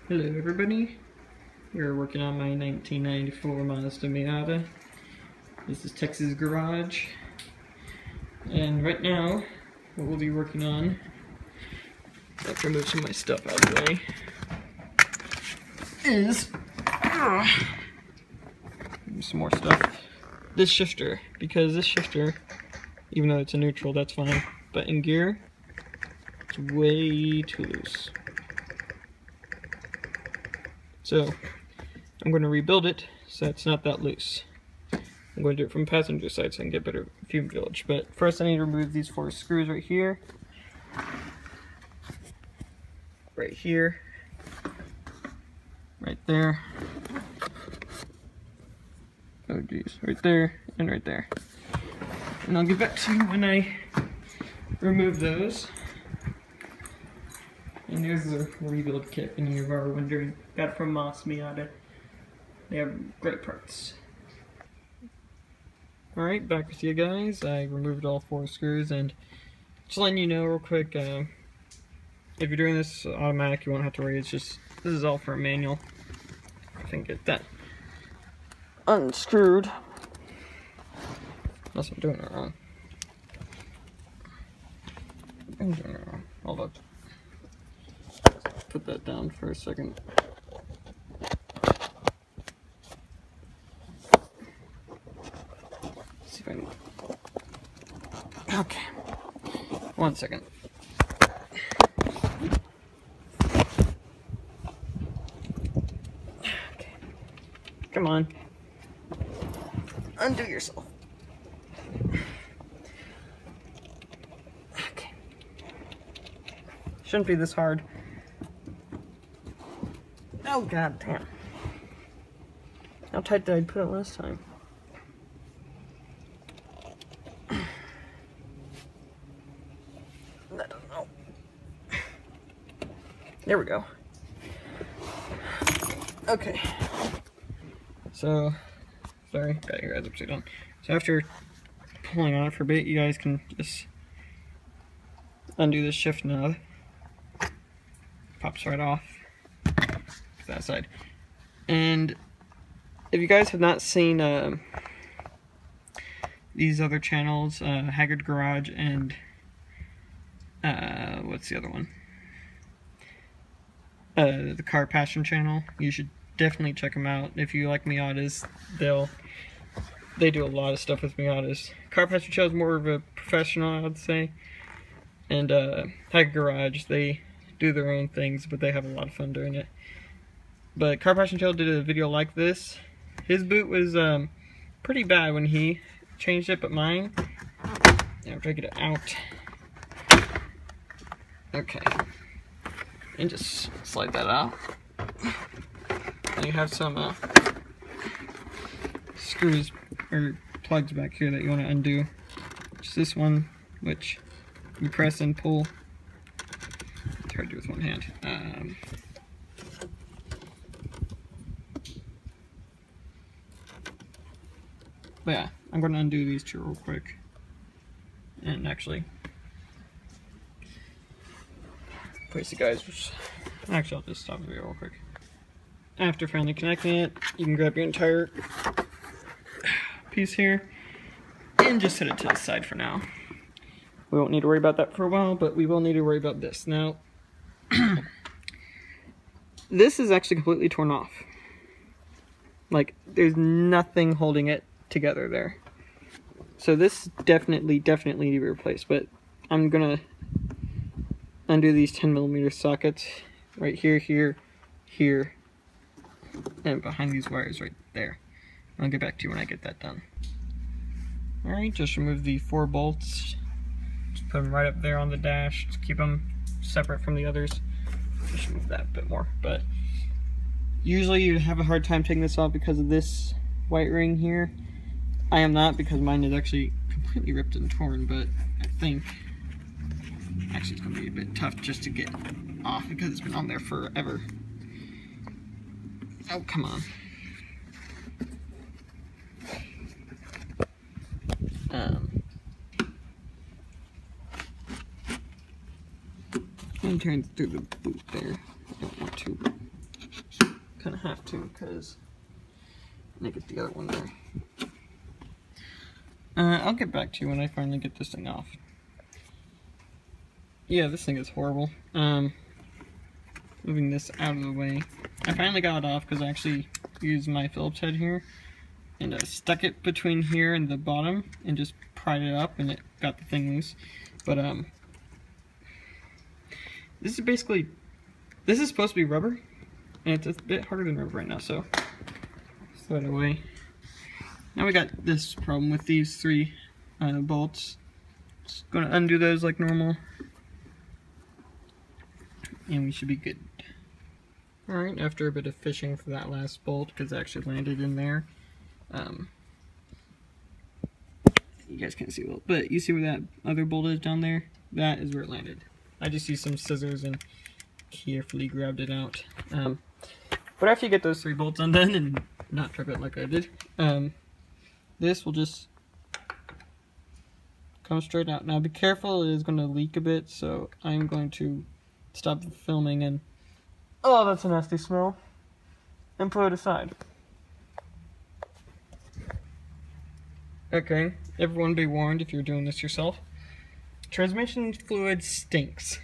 Hello everybody, we're working on my 1994 Mazda Miata. This is Texas Garage, and right now what we'll be working on, I have to remove some of my stuff out of the way, is some more stuff. This shifter, because this shifter, even though it's a neutral, that's fine, but in gear, it's way too loose. So I'm going to rebuild it so it's not that loose. I'm going to do it from passenger side so I can get better fume village. But first I need to remove these 4 screws right here. Right here. Right there. Oh geez, right there and right there. And I'll get back to you when I remove those. And here's the rebuild kit, and you are wondering, got it from Miata. They have great parts. Alright, back with you guys. I removed all 4 screws, and just letting you know real quick, if you're doing this automatic, you won't have to worry. It's just, this is all for a manual. I can get that unscrewed. Unless I'm doing it wrong. I'm doing it wrong. Hold up. Put that down for a second. See if I can. Okay. 1 second. Okay. Come on. Undo yourself. Okay. Shouldn't be this hard. Oh god damn. How tight did I put it last time? I don't know. There we go. Okay. So, sorry, got your guys upside down. So after pulling on it for a bit, you guys can just undo this shift knob. Pops right off. That side. And if you guys have not seen these other channels, Haggard Garage and what's the other one? The Car Passion channel, you should definitely check them out. If you like Miatas, they do a lot of stuff with Miatas. Car Passion channel is more of a professional, I'd say, and Haggard Garage, they do their own things, but they have a lot of fun doing it. But Car Passion Channel did a video like this. His boot was pretty bad when he changed it, but mine, now try to get it out. Okay, and just slide that out. And you have some screws or plugs back here that you want to undo. Just this one, which you press and pull. It's hard to do with one hand. But yeah, I'm going to undo these 2 real quick. And actually, place you guys. Actually, I'll just stop the video real quick. After finally connecting it, you can grab your entire piece here and just set it to the side for now. We won't need to worry about that for a while, but we will need to worry about this. Now, this is actually completely torn off. Like, there's nothing holding it together there. So this definitely need to be replaced, but I'm gonna undo these 10mm sockets right here, here, and behind these wires right there. I'll get back to you when I get that done. Alright, just remove the 4 bolts. Just put them right up there on the dash. Just keep them separate from the others. Just move that a bit more. But usually you have a hard time taking this off because of this white ring here. I am not, because mine is actually completely ripped and torn, but I think actually it's going to be a bit tough just to get off because it's been on there forever. Oh, come on. I'm turning through the boot there. I don't want to. kind of have to because I get the other one there. I'll get back to you when I finally get this thing off. Yeah, this thing is horrible. Moving this out of the way. I finally got it off because I actually used my Phillips head here and stuck it between here and the bottom and just pried it up and it got the thing loose. But this is supposed to be rubber and it's a bit harder than rubber right now, so throw it away. Now we got this problem with these three bolts. Just gonna undo those like normal and we should be good. Alright, after a bit of fishing for that last bolt, because it actually landed in there. You guys can't see it, but you see where that other bolt is down there? That is where it landed. I just used some scissors and carefully grabbed it out. But after you get those three bolts undone and not trip it like I did, this will just come straight out. Now be careful, it is going to leak a bit, so I'm going to stop the filming and... Oh, that's a nasty smell. And put it aside. Okay, everyone be warned if you're doing this yourself. Transmission fluid stinks.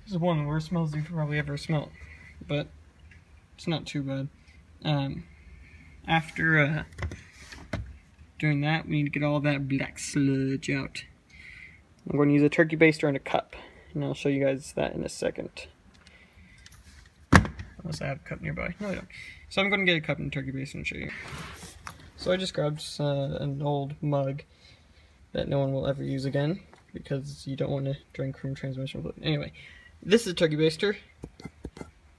This is one of the worst smells you've probably ever smelled. But it's not too bad. After doing that, we need to get all that black sludge out. I'm going to use a turkey baster and a cup. And I'll show you guys that in a second. Unless I have a cup nearby. No, I don't. So I'm going to get a cup and turkey baster and show you. So I just grabbed an old mug that no one will ever use again because you don't want to drink from transmission fluid. Anyway, this is a turkey baster.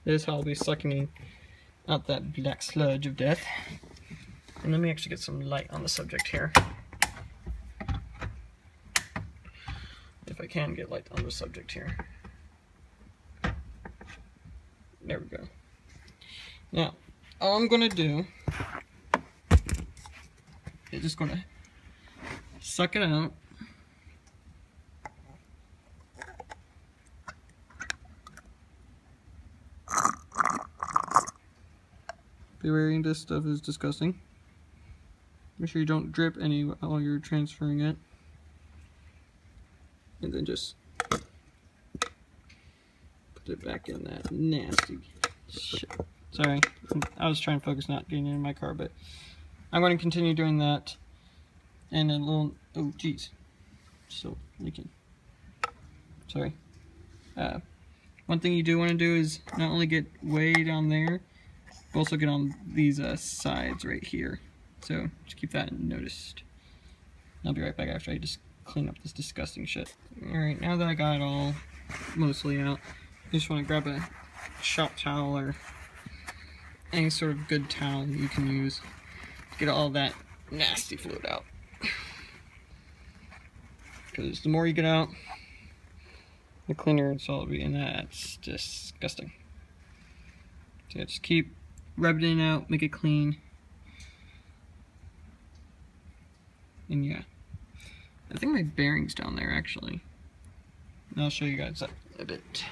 This is how I'll be sucking out that black sludge of death. And let me actually get some light on the subject here. If I can get light on the subject here. There we go. Now, all I'm going to do is just going to suck it out. Be wary, this stuff is disgusting. Make sure you don't drip any while you're transferring it. And then just put it back in that nasty shit. Sorry, I was trying to focus not getting in my car, but I'm going to continue doing that. And a little, oh geez, so leaking. Sorry. One thing you do want to do is not only get way down there, but also get on these sides right here. So just keep that noticed. I'll be right back after I just clean up this disgusting shit. Alright, now that I got it all mostly out, I just want to grab a shop towel or any sort of good towel you can use to get all that nasty fluid out. Because the more you get out, the cleaner it's all be, and that's disgusting. So yeah, just keep rubbing it out, make it clean. And yeah, I think my bearing's down there actually. And I'll show you guys that a bit.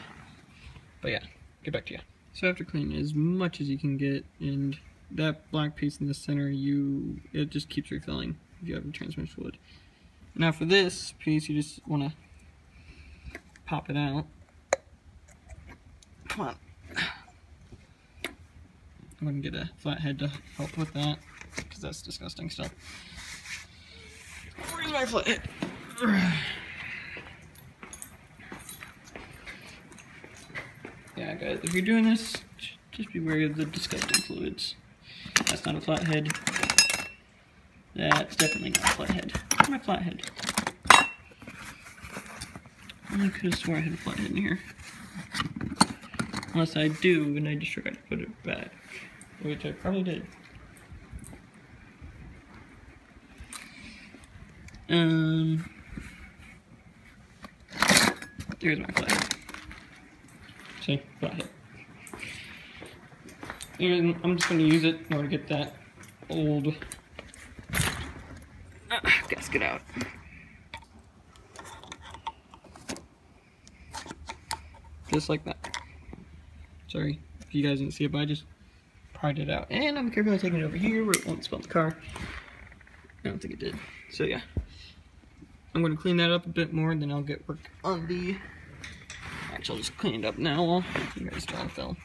But yeah, get back to you. So after cleaning as much as you can get, and that black piece in the center, it just keeps refilling if you have a transmission fluid. Now for this piece, you just want to pop it out. Come on. I'm going to get a flathead to help with that, because that's disgusting stuff. Where's my flathead? Yeah, guys, if you're doing this, just be wary of the disgusting fluids. That's not a flathead. That's definitely not a flathead. Where's my flathead? I could have sworn I had a flathead in here. Unless I do, and I just forgot to put it back. Which I probably did. Here's my flathead. See? Flathead. And I'm just going to use it in order to get that old gasket out. Just like that. Sorry, if you guys didn't see it, but I just pried it out. And I'm carefully taking it over here where it won't spill in the car. I don't think it did. So yeah. I'm going to clean that up a bit more, and then I'll get work on the... Actually, I'll just clean it up now while you guys are on film.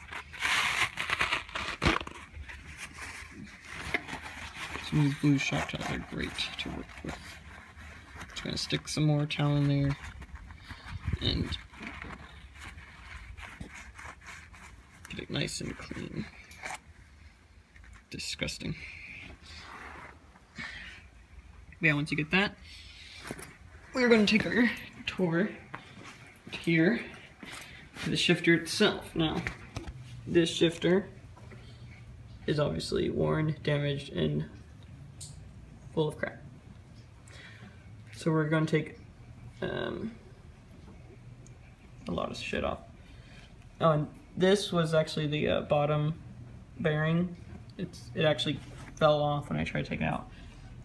Some of these blue shop towels are great to work with. Just going to stick some more towel in there. And get it nice and clean. Disgusting. Yeah, once you get that, we're going to take our tour here to the shifter itself. Now, this shifter is obviously worn, damaged, and full of crap. So we're going to take a lot of shit off. Oh, and this was actually the bottom bearing. It actually fell off when I tried to take it out.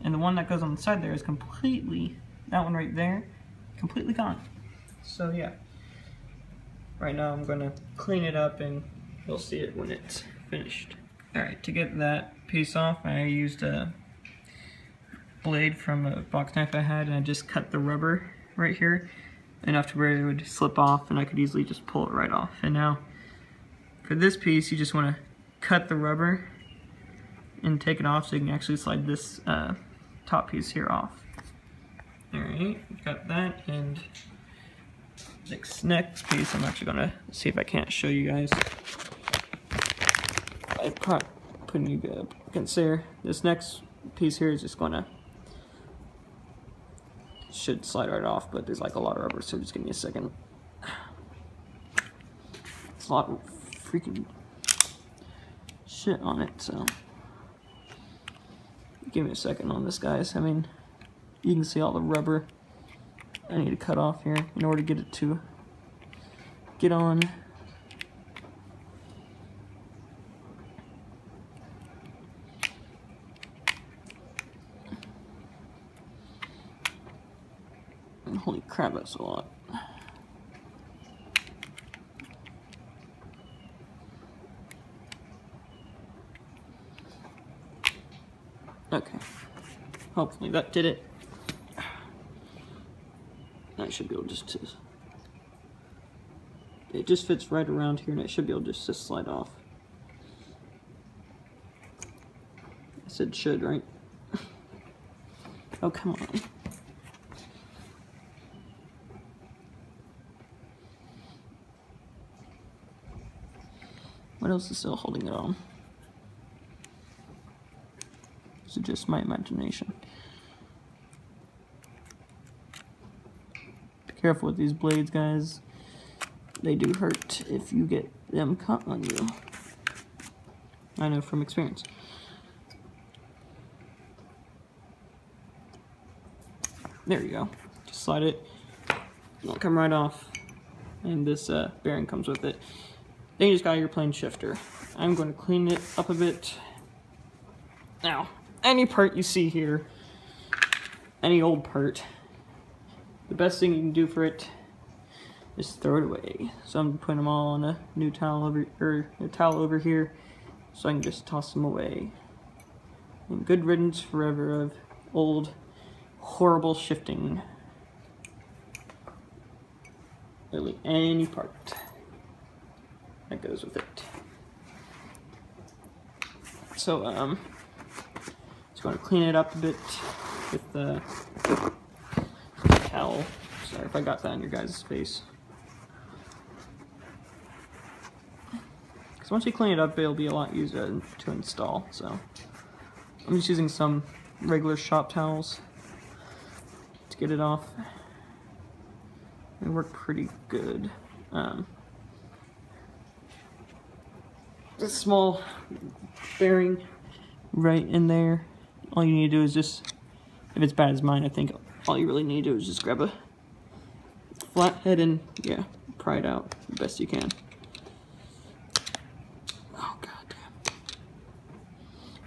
And the one that goes on the side there is completely, that one right there, completely gone. So yeah, right now I'm going to clean it up and you'll see it when it's finished. Alright, to get that piece off, I used a blade from a box knife I had, and I just cut the rubber right here enough to where it would slip off and I could easily just pull it right off. And now for this piece, you just want to cut the rubber and take it off so you can actually slide this top piece here off. Alright, got that, and this next piece I'm actually going to see if I can't show you guys. I'm putting you against there. This next piece here is just going to, should slide right off, but there's like a lot of rubber, so just give me a second. It's a lot of freaking shit on it, so give me a second on this, guys. I mean, you can see all the rubber I need to cut off here in order to get it to get on. Holy crap, that's a lot. Okay, hopefully that did it. I should be able just to, it just fits right around here and it should be able just to slide off. I said should, right? Oh, come on. What else is still holding it on? Is it just my imagination? Be careful with these blades, guys. They do hurt if you get them caught on you. I know from experience. There you go. Just slide it. It'll come right off. And this bearing comes with it. Then you just got your plain shifter. I'm going to clean it up a bit. Now, any part you see here, any old part, the best thing you can do for it is throw it away. So I'm putting them all on a new towel over here, so I can just toss them away. And good riddance forever of old, horrible shifting. Literally any part that goes with it. So just going to clean it up a bit with the towel. Sorry if I got that in your guys' face. Because once you clean it up, it'll be a lot easier to install. So I'm just using some regular shop towels to get it off. They work pretty good. This small bearing right in there. All you need to do is just, if it's bad as mine, I think all you really need to do is just grab a flat head and, yeah, pry it out the best you can. Oh, goddamn.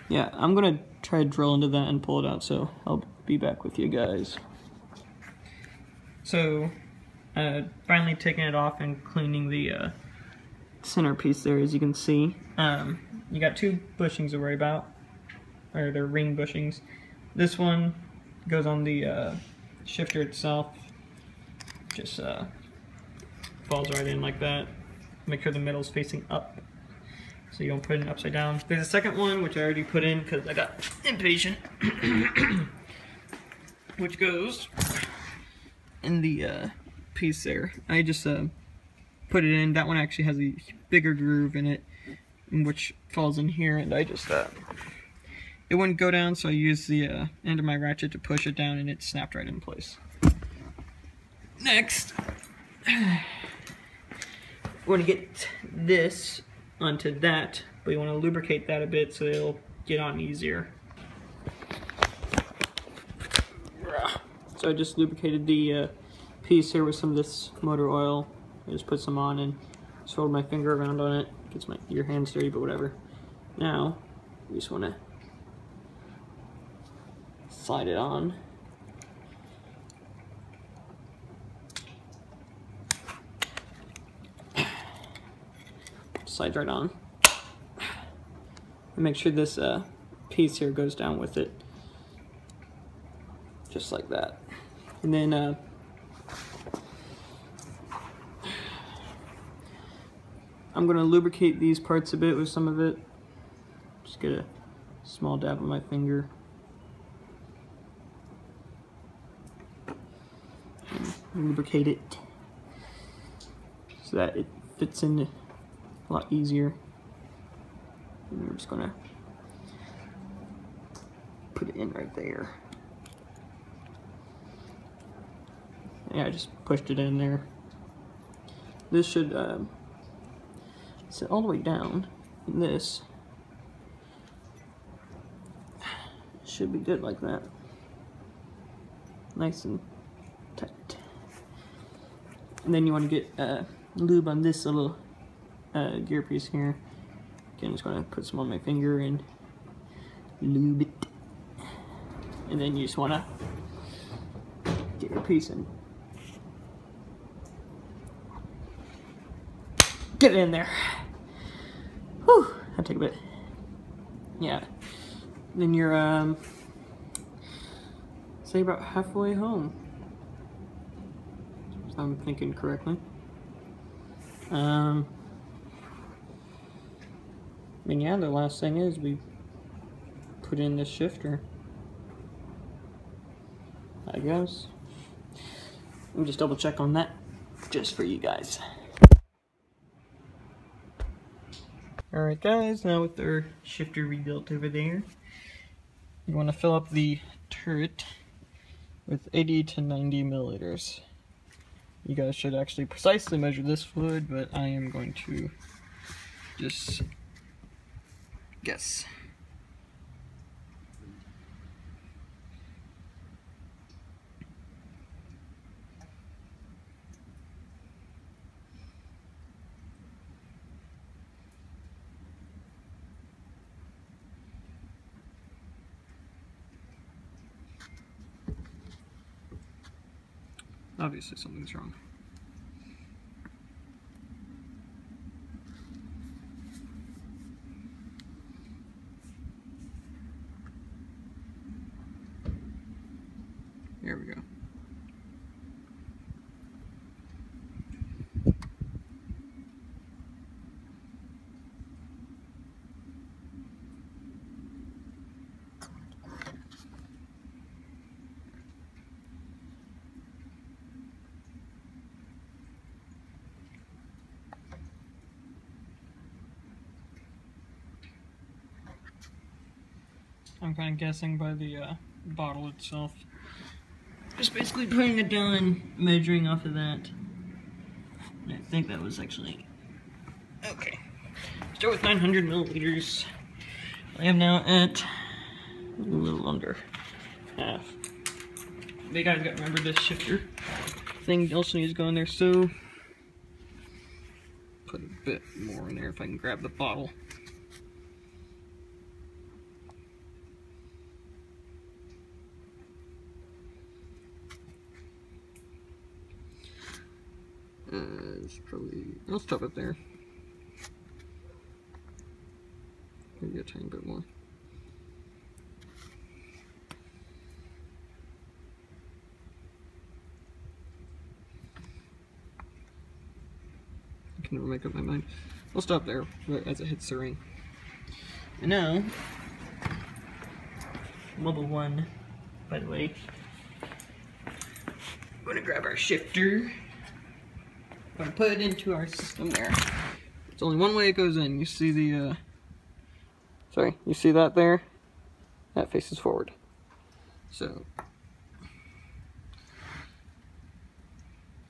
Yeah, I'm gonna try to drill into that and pull it out, so I'll be back with you guys. So, finally taking it off and cleaning the centerpiece there, as you can see. You got two bushings to worry about, or they're ring bushings. This one goes on the shifter itself. Just falls right in like that. Make sure the middle's facing up, so you don't put it upside down. There's a second one, which I already put in because I got impatient, which goes in the piece there. I just put it in. That one actually has a bigger groove in it, which falls in here, and I just it wouldn't go down, so I used the end of my ratchet to push it down, and it snapped right in place. Next, we want to get this onto that, but you want to lubricate that a bit so it'll get on easier. So I just lubricated the piece here with some of this motor oil. I just put some on and just rolled my finger around on it. Gets your hands dirty, but whatever. Now, you just want to slide it on. Slides right on. And make sure this piece here goes down with it. Just like that. And then I'm going to lubricate these parts a bit with some of it. Just get a small dab of my finger. And lubricate it so that it fits in a lot easier. And we're just going to put it in right there. Yeah, I just pushed it in there. This should sit all the way down, and this should be good like that. Nice and tight. And then you want to get lube on this little gear piece here. Again, I'm just going to put some on my finger and lube it. And then you just want to get your piece and get it in there. Whew, that'll take a bit. Yeah. Then you're, say about halfway home. If I'm thinking correctly. I mean, yeah, the last thing is we put in this shifter, I guess. Let me just double check on that, just for you guys. Alright guys, now with our shifter rebuilt over there, you want to fill up the turret with 80 to 90 milliliters. You guys should actually precisely measure this fluid, but I am going to just guess. Obviously something's wrong. Here we go. I'm kind of guessing by the bottle itself. Just basically putting it down and measuring off of that. And I think that was actually... Okay. Start with 900 milliliters. I am now at a little under half. But you guys got to remember this shifter thing also needs to go in there, so put a bit more in there if I can grab the bottle. It's probably, I'll stop it there. maybe a tiny bit more. I can never make up my mind. I'll stop there as it hits the ring. And now, Mobile 1, by the way. I'm gonna grab our shifter. I'm gonna put it into our system there. It's only one way it goes in. You see the, sorry, you see that there? That faces forward. So,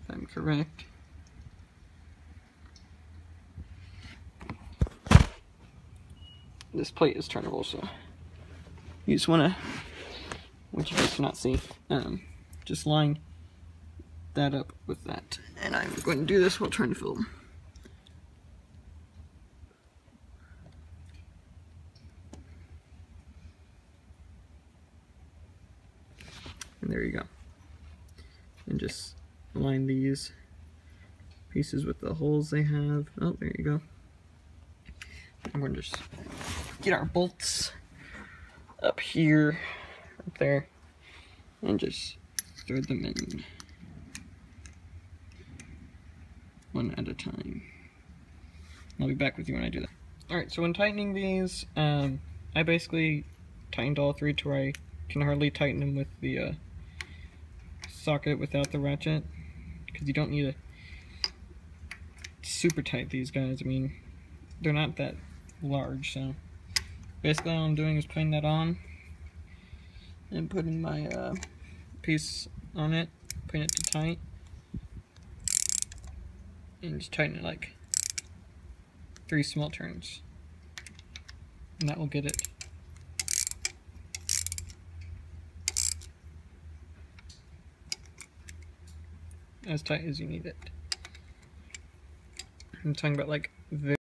if I'm correct, this plate is turnable, so you just wanna, what you guys cannot see, just line that up with that. And I'm going to do this while trying to film. And there you go. And just line these pieces with the holes they have. Oh, there you go. And we're going to just get our bolts up here, up there, and just thread them in one at a time. I'll be back with you when I do that. Alright, so when tightening these, I basically tightened all three to where I can hardly tighten them with the socket without the ratchet, because you don't need to super tight these guys. I mean, they're not that large, so basically all I'm doing is putting that on and putting my piece on it, putting it to tight, and just tighten it like 3 small turns, and that will get it as tight as you need it. I'm talking about like